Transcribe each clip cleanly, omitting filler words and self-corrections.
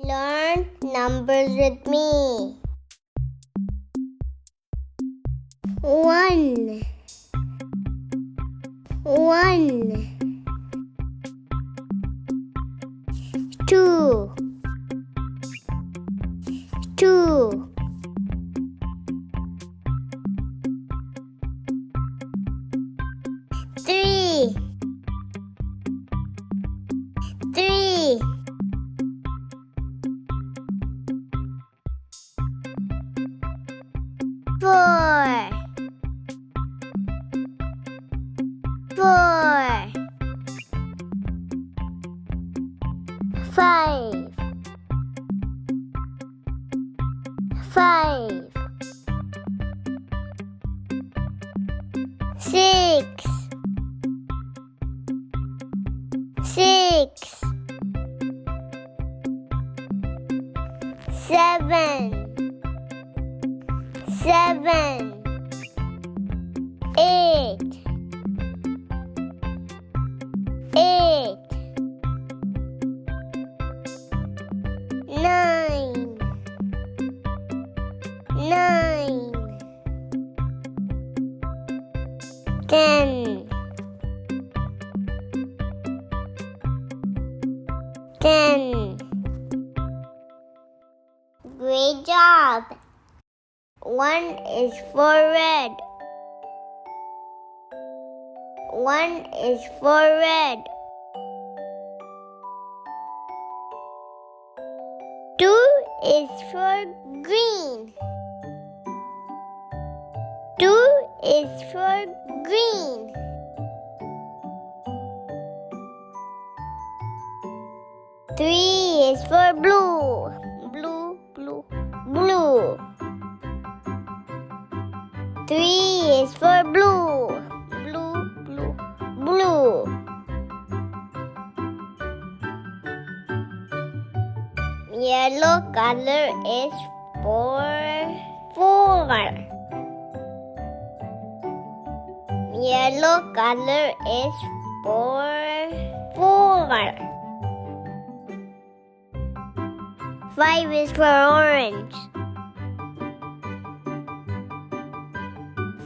Learn numbers with me. 1 1 2 2 3 3 4 4 5 5 6 6 7 7 8 8 9 9 10 10 Great job! 1 is for red. 1 is for red. 2 is for green. 2 is for green. 3 is for blue. Blue, blue, blue. 3 is for blue. Blue, blue, blue. Yellow color is for 4. Yellow color is for 4. 5 is for orange.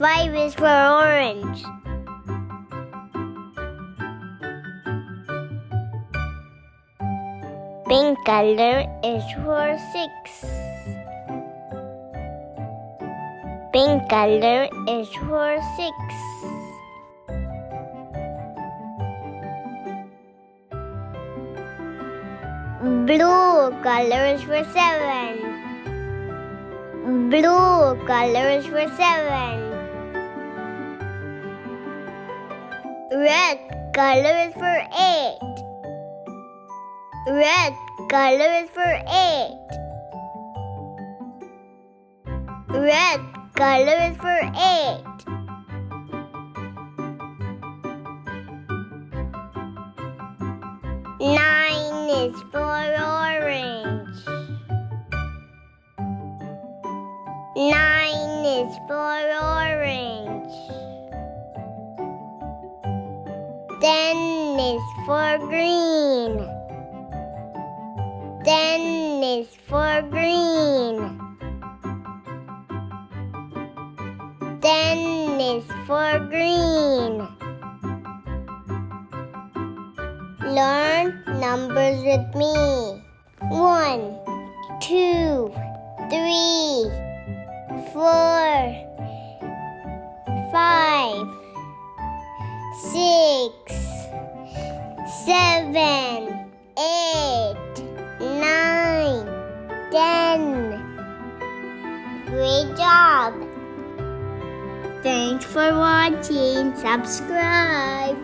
5 is for orange. 5 color is for 6. 5 color is for 6. Blue color is for 7. Blue color is for 7. Red color is for 8. Red color is for 8. Red color is for 8. Nine is for orange. 9 is for orange. 10 is for green. 10 is for green. 10 is for green. Learn numbers with me. 1 2 3 4 5 6 7 8 9 10 Great job! Thanks for watching. Subscribe.